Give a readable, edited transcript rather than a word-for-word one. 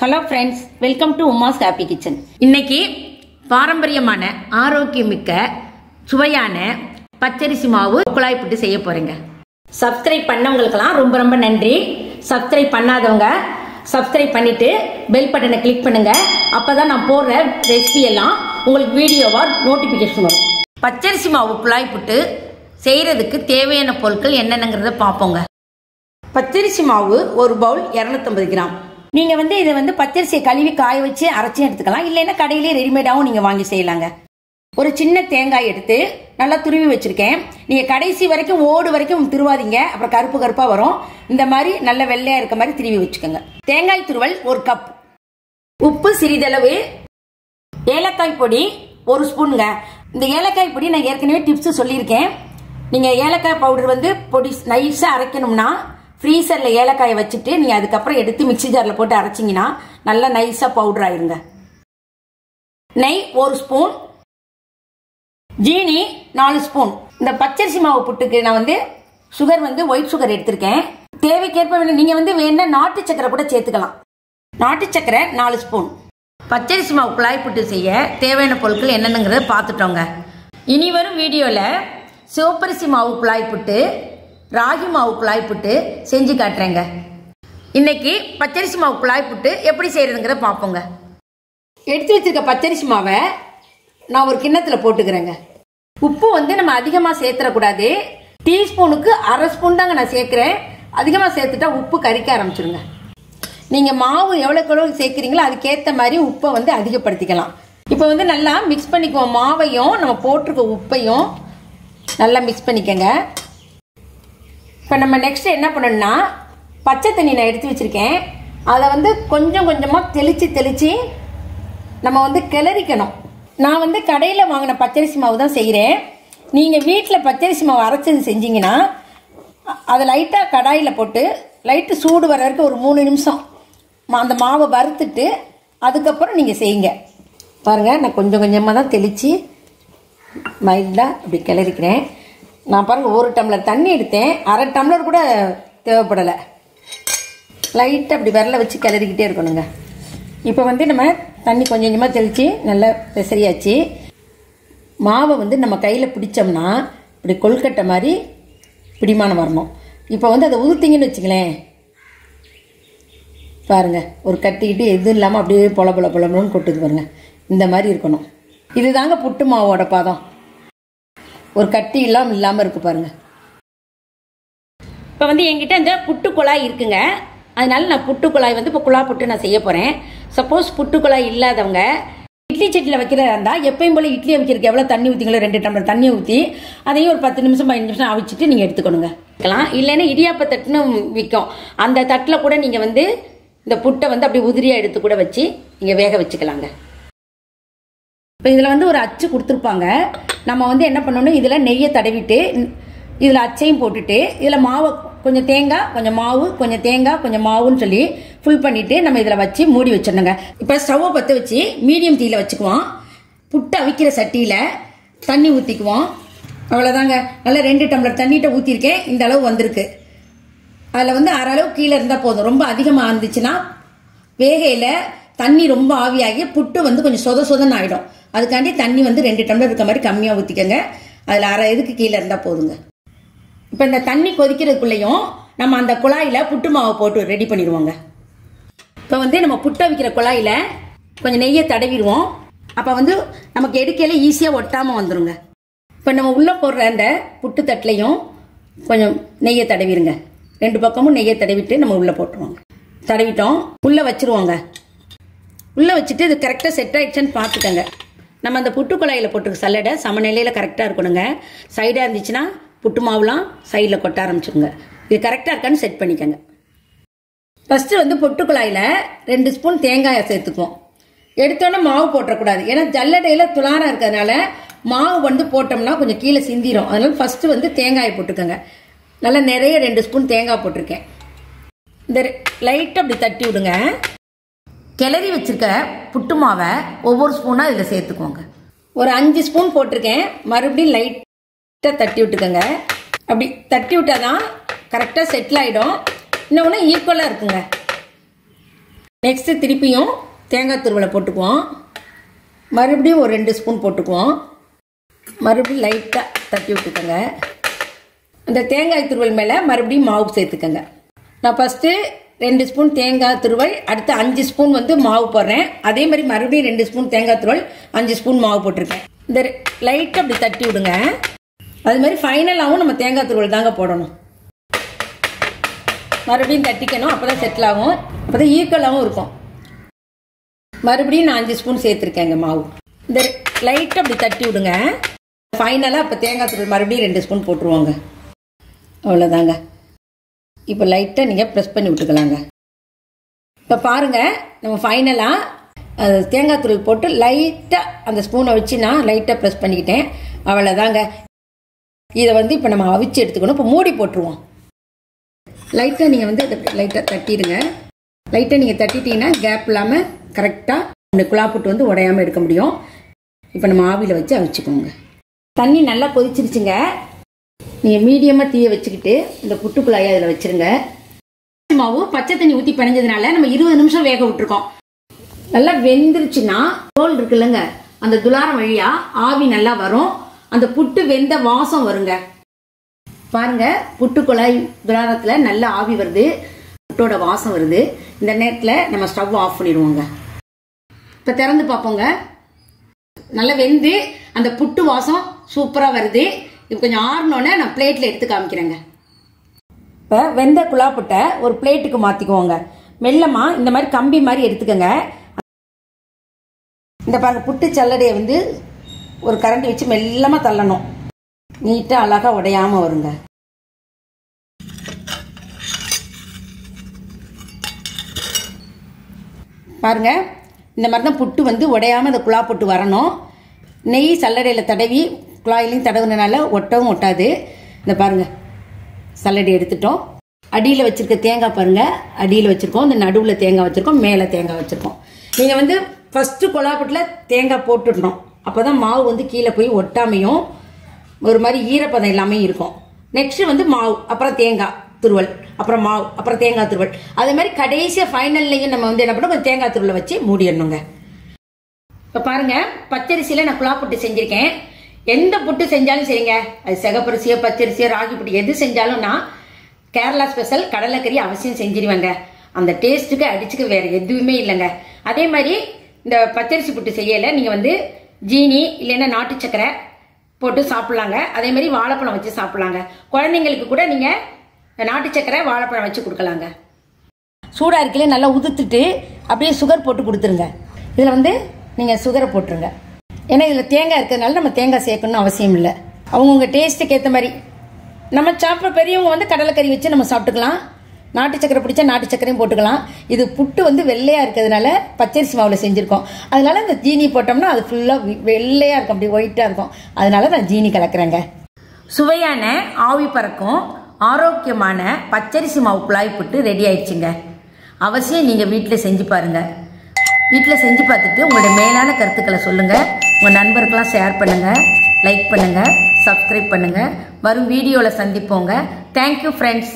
Hello friends, welcome to Uma's happy kitchen. இன்னைக்கு பாரம்பரியமான ஆரோக்கியமிக்க சுவையான பச்சரிசி மாவு குழாய் புட்டு செய்ய போறேங்க. சப்ஸ்கிரைப் பண்ணவங்களுக்கெல்லாம் ரொம்ப ரொம்ப நன்றி. சப்ஸ்கிரைப் பண்ணாதவங்க சப்ஸ்கிரைப் பண்ணிட்டு பெல் பட்டனை கிளிக் பண்ணுங்க. அப்பதான் நான் போடுற ரெசிபி எல்லாம் உங்களுக்கு வீடியோவா நோட்டிபிகேஷன் வரும். பச்சரிசி மாவு குழாய் புட்டு செய்யறதுக்கு தேவையான பொருட்கள் என்னென்னங்கிறத பார்ப்போங்க. பச்சரிசி மாவு ஒரு பவுல் 250 கிராம். நீங்க இதை பச்சரிசியை கழுவி காய வச்சு அரைச்சி எடுத்துக்கலாம். இல்லைன்னா கடையிலேயே ரெடிமேடாவும் நீங்க வாங்கி செய்யலாங்க. ஒரு சின்ன தேங்காய் எடுத்து நல்லா துருவி வச்சிருக்கேன். நீங்க கடைசி வரைக்கும் ஓடு வரைக்கும் திருவாதீங்க, அப்புறம் கருப்பு கருப்பா வரும். இந்த மாதிரி நல்ல வெள்ளையா இருக்க மாதிரி திருவி வச்சுக்கோங்க. தேங்காய் துருவல் 1 கப், உப்பு சிறிதளவு, ஏலக்காய் பொடி 1 ஸ்பூனுங்க. இந்த ஏலக்காய் பொடி நான் ஏற்கனவே டிப்ஸ் சொல்லியிருக்கேன். நீங்க ஏலக்காய் பவுடர் பொடி நைஸா அரைக்கணும்னா ஃப்ரீசர்ல ஏலக்காயை வச்சுட்டு நீங்க அதுக்கப்புறம் எடுத்து மிக்சி ஜார்ல போட்டு அரைச்சிங்கன்னா நல்லா நைஸா பவுடர் ஆயிருங்க. நெய் 1 ஸ்பூன், ஜீனி 4 ஸ்பூன். இந்த பச்சரிசி மாவு புட்டுக்கு நான் சுகர் ஒயிட் சுகர் எடுத்திருக்கேன். தேவைக்கேற்ப நீங்க வேணா நாட்டு சக்கரை கூட சேர்த்துக்கலாம். நாட்டு சக்கரை 4 ஸ்பூன். பச்சரிசி மாவு குழாய் புட்டு செய்ய தேவையான பொருட்கள் என்னென்னங்கிறத பார்த்துட்டோங்க. இனி வரும் வீடியோல சிவப்பரிசி மாவு குழாய் புட்டு, ராகி மாவு குழாய் புட்டு செஞ்சு காட்டுறேங்க. இன்னைக்கு பச்சரிசி மாவு குழாய் புட்டு எப்படி செய்யறதுங்கிறத பார்ப்போங்க. எடுத்து வச்சிருக்க பச்சரிசி மாவை நான் ஒரு கிண்ணத்துல போட்டுக்கிறேங்க. உப்பு நம்ம அதிகமா சேர்த்துடக்கூடாது. டீஸ்பூனுக்கு 1/2 ஸ்பூன் தாங்க நான் சேர்க்கிறேன். அதிகமா சேர்த்துட்டா உப்பு கரிக்க ஆரம்பிச்சிருங்க. நீங்க மாவு எவ்வளவு சேர்க்கிறீங்களோ அதுக்கேற்ற மாதிரி உப்பை அதிகப்படுத்திக்கலாம். இப்போ நல்லா மிக்ஸ் பண்ணிக்குவோம். மாவையும் நம்ம போட்டிருக்க உப்பையும் நல்லா மிக்ஸ் பண்ணிக்கங்க. இப்போ நம்ம நெக்ஸ்ட் என்ன பண்ணணும்னா, பச்சை தண்ணி நான் எடுத்து வச்சிருக்கேன். அதை கொஞ்சம் கொஞ்சமாக தெளிச்சு நம்ம கிளறிக்கணும். நான் கடையில் வாங்கின பச்சரிசி மாவு தான் செய்கிறேன். நீங்கள் வீட்டில் பச்சரிசி மாவு அரைச்சது செஞ்சீங்கன்னா அதை லைட்டாக கடாயில் போட்டு லைட்டு சூடு வர வரைக்கும் ஒரு 3 நிமிஷம் அந்த மாவை வறுத்துட்டு அதுக்கப்புறம் நீங்கள் செய்யுங்க. பாருங்கள், நான் கொஞ்சம் கொஞ்சமாக தான் தெளித்து மைல்டாக அப்படி கிளறிக்கிறேன். நான் பாருங்கள் 1 டம்ளர் தண்ணி எடுத்தேன். 1/2 டம்ளர் கூட தேவைப்படலை. லைட்டாக அப்படி விரல வச்சு கிளறிக்கிட்டே இருக்கணுங்க. இப்போ நம்ம தண்ணி கொஞ்சம் கொஞ்சமாக தெளித்து நல்லா பெசரியாச்சு. மாவை நம்ம கையில் பிடிச்சோம்னா இப்படி கொழுக்கட்டை மாதிரி பிடிமானம் வரணும். இப்போ அதை உதுத்திங்கன்னு வச்சுங்களேன். பாருங்கள், ஒரு கட்டிக்கிட்டு எதுவும் இல்லாமல் அப்படியே பொலன்னு கொட்டுது பாருங்கள். இந்த மாதிரி இருக்கணும். இது தாங்க புட்டு மாவோட பாதம். ஒரு கட்டி இல்லாமல் இருக்கு பாருங்க. இப்போ என்கிட்ட இந்த புட்டு குழாய் இருக்குங்க. அதனால நான் புட்டு குழாய் இப்போ குழாய் புட்டு நான் செய்ய போகிறேன். சப்போஸ் புட்டு குழாய் இல்லாதவங்க இட்லி சட்டியில் வைக்கிறதா இருந்தால் எப்பயும் போல இட்லியை வைக்கிறதுக்கு எவ்வளோ தண்ணி ஊற்றிங்களோ 2 டம்ளர் தண்ணியை ஊற்றி அதையும் ஒரு 10 நிமிஷம் 15 நிமிஷம் அவிச்சிட்டு நீங்கள் எடுத்துக்கணுங்க. இல்லைன்னா இடியாப்ப தட்டுன்னு விற்கும். அந்த தட்டில் கூட நீங்கள் இந்த புட்டை அப்படி உதிரியாக எடுத்து கூட வச்சு நீங்கள் வேக வச்சுக்கலாங்க. இப்போ இதில் ஒரு அச்சு கொடுத்துருப்பாங்க. நம்ம என்ன பண்ணணும், இதில் நெய்யை தடவிட்டு இதில் அச்சையும் போட்டுட்டு இதில் மாவை கொஞ்சம் தேங்காய் கொஞ்சம் மாவு கொஞ்சம் தேங்காய் கொஞ்சம் மாவுன்னு சொல்லி ஃபுல் பண்ணிவிட்டு நம்ம இதில் வச்சு மூடி வச்சிடணுங்க. இப்போ ஸ்டவ்வை பற்ற வச்சு மீடியம் தீயில் வச்சுக்குவோம். புட்டு அவிக்கிற சட்டியில் தண்ணி ஊற்றிக்குவோம். அவ்வளோதாங்க. நல்லா 2 டம்ளர் தண்ணிகிட்ட ஊற்றிருக்கேன். இந்த அளவு வந்திருக்கு. அதில் அரை அளவு கீழே இருந்தால் போதும். ரொம்ப அதிகமாக இருந்துச்சுன்னா வேகையில் தண்ணி ரொம்ப ஆவியாகி புட்டு கொஞ்சம் சொதன்னு ஆகிடும். அதுக்காண்டி தண்ணி 2 டம்ளர் இருக்க மாதிரி கம்மியாக ஊற்றிக்கங்க. அதில் அரை இதுக்கு கீழே இருந்தால் போதுங்க. இப்போ இந்த தண்ணி கொதிக்கிறதுக்குள்ளேயும் நம்ம அந்த குழாயில் புட்டு மாவை போட்டு ரெடி பண்ணிடுவோங்க. இப்போ நம்ம புட்டை வைக்கிற குழாயில் கொஞ்சம் நெய்யை தடவிடுவோம். அப்போ நமக்கு எடுக்கையில் ஈஸியாக ஒட்டாமல் வந்துடுங்க. இப்போ நம்ம உள்ளே போடுற அந்த புட்டு தட்டிலையும் கொஞ்சம் நெய்யை தடவிடுங்க. 2 பக்கமும் நெய்யை தடவிட்டு நம்ம உள்ளே போட்டுருவோங்க. தடவிட்டோம், உள்ளே வச்சுருவோங்க. உள்ளே வச்சுட்டு இது கரெக்டாக செட் ஆகிடுச்சுன்னு பார்த்துக்கங்க. நம்ம அந்த புட்டு குழாயில் போட்டுருக்க சல்லடை சமநிலையில் கரெக்டாக இருக்கணுங்க. சைடாக இருந்துச்சுன்னா புட்டு மாவுலாம் சைடில் கொட்ட ஆரம்பிச்சுருங்க. இது கரெக்டாக இருக்கான்னு செட் பண்ணிக்கோங்க. ஃபஸ்ட்டு புட்டு குழாயில் 2 ஸ்பூன் தேங்காயை சேர்த்துக்குவோம். எடுத்தோன்னே மாவு போட்டக்கூடாது. ஏன்னா ஜல்லடையில் துளாராக இருக்கிறதுனால மாவு போட்டோம்னா கொஞ்சம் கீழே சிந்திரும். அதனால ஃபஸ்ட்டு தேங்காயை போட்டுக்கோங்க. நல்லா நிறைய 2 ஸ்பூன் தேங்காய் போட்டிருக்கேன். இந்த லைட்டாக அப்படி தட்டி விடுங்க. கிளறி வச்சிருக்க புட்டு மாவை ஒவ்வொரு ஸ்பூனாக இதில் சேர்த்துக்குவோங்க. ஒரு 5 ஸ்பூன் போட்டிருக்கேன். மறுபடியும் லைட்டாக தட்டி விட்டுக்கோங்க. அப்படி தட்டி விட்டாதான் கரெக்டாக செட்டில் ஆகிடும். இன்னொன்று ஈக்குவலாக இருக்குங்க. நெக்ஸ்ட் திருப்பியும் தேங்காய் துருவலை போட்டுக்குவோம். மறுபடியும் ஒரு 2 ஸ்பூன் போட்டுக்குவோம். மறுபடியும் லைட்டாக தட்டி விட்டுக்கோங்க. அந்த தேங்காய் துருவல் மேலே மறுபடியும் மாவு சேர்த்துக்கோங்க. நான் ஃபஸ்ட்டு 2 ஸ்பூன் தேங்காய் துருவல், அடுத்து 5 ஸ்பூன் வந்து மாவு போடுறேன். அதே மாதிரி மறுபடியும் 2 ஸ்பூன் தேங்காய் துருவல், 5 ஸ்பூன் மாவு போட்டிருக்கேன். இந்த லைட்டாக அப்படி தட்டி விடுங்க. அது மாதிரி ஃபைனலாகவும் நம்ம தேங்காய் துருவல் தாங்க போடணும். மறுபடியும் தட்டிக்கணும், அப்போ தான் செட்டில் ஆகும், அப்போ தான் ஈக்குவலாகவும் இருக்கும். மறுபடியும் நான் 5 ஸ்பூன் சேர்த்துருக்கேங்க மாவு. இந்த லைட்டாக அப்படி தட்டி விடுங்க. ஃபைனலாக இப்போ தேங்காய் துருவல் மறுபடியும் 2 ஸ்பூன் போட்டுருவாங்க. அவ்வளோதாங்க. இப்போ லைட்டாக நீங்கள் ப்ரெஸ் பண்ணி விட்டுக்கலாங்க. இப்போ பாருங்கள், நம்ம ஃபைனலாக தேங்காய் துருவல் போட்டு லைட்டாக அந்த ஸ்பூனை வச்சு நான் லைட்டாக ப்ரெஸ் பண்ணிக்கிட்டேன். அவ்வளோதாங்க. இதை வந்து இப்போ நம்ம அவிச்சு எடுத்துக்கணும். இப்போ மூடி போட்டுருவோம். லைட்டாக நீங்கள் வந்து லைட்டாக தட்டிடுங்க. லைட்டாக நீங்கள் தட்டிட்டீங்கன்னா கேப் இல்லாமல் கரெக்டாக இந்த குழாப்புட்டு வந்து உடையாமல் எடுக்க முடியும். இப்போ நம்ம ஆவியில் வச்சு அவிச்சுக்கோங்க. தண்ணி நல்லா கொதிச்சிருச்சுங்க. நீங்கள் மீடியமாக தீயை வச்சுக்கிட்டு இந்த புட்டு குழாயை அதில் வச்சுருங்க. மாவு பச்சை தண்ணி ஊற்றி பிணைஞ்சதுனால நம்ம 20 நிமிஷம் வேக விட்டுருக்கோம். நல்லா வெந்துருச்சுன்னா தோல் இருக்குல்லங்க, அந்த துளாரம் வழியாக ஆவி நல்லா வரும். அந்த புட்டு வெந்த வாசம் வருங்க. பாருங்க, புட்டு குழாய் துளாரத்தில் நல்லா ஆவி வருது, புட்டோட வாசம் வருது. இந்த நேரத்தில் நம்ம ஸ்டவ் ஆஃப் பண்ணிடுவோங்க. இப்போ திறந்து பார்ப்போங்க. நல்லா வெந்து அந்த புட்டு வாசம் சூப்பராக வருது. இப்போ கொஞ்சம் ஆறினோன்னே நான் பிளேட்டில் எடுத்து காமிக்கிறேங்க. இப்போ வெந்த குழாப்புட்டை ஒரு பிளேட்டுக்கு மாற்றிக்குவோங்க. மெல்லமாக இந்த மாதிரி கம்பி மாதிரி எடுத்துக்கோங்க. இந்த பாருங்க, புட்டு சல்லடையை வந்து ஒரு கரண்டி வச்சு மெல்லமாக தள்ளணும். நீட்டாக அழகாக உடையாமல் வருங்க. பாருங்க, இந்த மாதிரி தான் புட்டு வந்து உடையாமல் அந்த குழா புட்டு வரணும். நெய் சல்லடையில் தடவி குழாயிலையும் தடவுனனால ஒட்டவும் ஒட்டாது. இந்த பாருங்க, சல்லடை எடுத்துட்டோம். அடியில் வச்சிருக்க தேங்காய் பாருங்க, அடியில் வச்சிருக்கோம். இந்த நடுவில் தேங்காய் வச்சிருக்கோம், மேலே தேங்காய் வச்சிருக்கோம். நீங்கள் வந்து ஃபர்ஸ்ட் குழாப்புட்டில் தேங்காய் போட்டுடணும். அப்போதான் மாவு வந்து கீழே போய் ஒட்டாமையும் ஒரு மாதிரி ஈரப்பதம் எல்லாமே இருக்கும். நெக்ஸ்ட் வந்து மாவு, அப்புறம் தேங்காய் துருவல், அப்புறம் மாவு, அப்புறம் தேங்காய் துருவல். அதே மாதிரி கடைசியாக ஃபைனல்லையும் நம்ம வந்து என்ன பண்ணோம், கொஞ்சம் தேங்காய் துருவலை வச்சு மூடிடணுங்க. இப்போ பாருங்க, பச்சரிசியில் நான் குழாப்புட்டு செஞ்சுருக்கேன். எந்த புட்டு செஞ்சாலும் சரிங்க, அது சிகப்பரிசியோ பச்சரிசியோ ராகி புட்டு எது செஞ்சாலும் நான் கேரளா ஸ்பெஷல் கடலைக்கறி அவசியம் செஞ்சிருவேங்க. அந்த டேஸ்ட்டுக்கு அடிச்சுக்க வேறு எதுவுமே இல்லைங்க. அதே மாதிரி இந்த பச்சரிசி புட்டு செய்யலை நீங்கள் வந்து ஜீனி இல்லைன்னா நாட்டு சக்கரை போட்டு சாப்பிட்லாங்க. அதே மாதிரி வாழைப்பழம் வச்சு சாப்பிட்லாங்க. குழந்தைங்களுக்கு கூட நீங்கள் நாட்டு சக்கரை வாழைப்பழம் வச்சு கொடுக்கலாங்க. சூடாக இருக்கல நல்லா உதுத்துட்டு அப்படியே சுகர் போட்டு கொடுத்துருங்க. இதில் வந்து நீங்கள் சுகரை போட்டுருங்க. ஏன்னா இதில் தேங்காய் இருக்கிறதுனால நம்ம தேங்காய் சேர்க்கணும்னு அவசியம் இல்லை. அவங்கவுங்க டேஸ்ட்டுக்கு ஏற்ற மாதிரி நம்ம சாப்பிட்ற பெரியவங்க வந்து கடலைக்கறி வச்சு நம்ம சாப்பிட்டுக்கலாம். நாட்டு சக்கரை பிடிச்சா நாட்டு சக்கரையும் போட்டுக்கலாம். இது புட்டு வந்து வெள்ளையாக இருக்கிறதுனால பச்சரிசி மாவில் செஞ்சுருக்கோம். அதனால இந்த ஜீனி போட்டோம்னா அது ஃபுல்லாக வெள்ளையாக இருக்கும், அப்படி ஒயிட்டாக இருக்கும். அதனால நான் ஜீனி கலக்கிறேங்க. சுவையான ஆவி பறக்கும் ஆரோக்கியமான பச்சரிசி மாவு குழாய் புட்டு ரெடி ஆயிடுச்சுங்க. அவசியம் நீங்கள் வீட்டில் செஞ்சு பாருங்கள். வீட்டில் செஞ்சு பார்த்துட்டு உங்களுடைய மேலான கருத்துக்களை சொல்லுங்கள். உங்கள் நண்பருக்கெல்லாம் ஷேர் பண்ணுங்கள், லைக் பண்ணுங்கள், சப்ஸ்கிரைப் பண்ணுங்கள். வரும் வீடியோவில் சந்திப்போங்க. Thank you friends.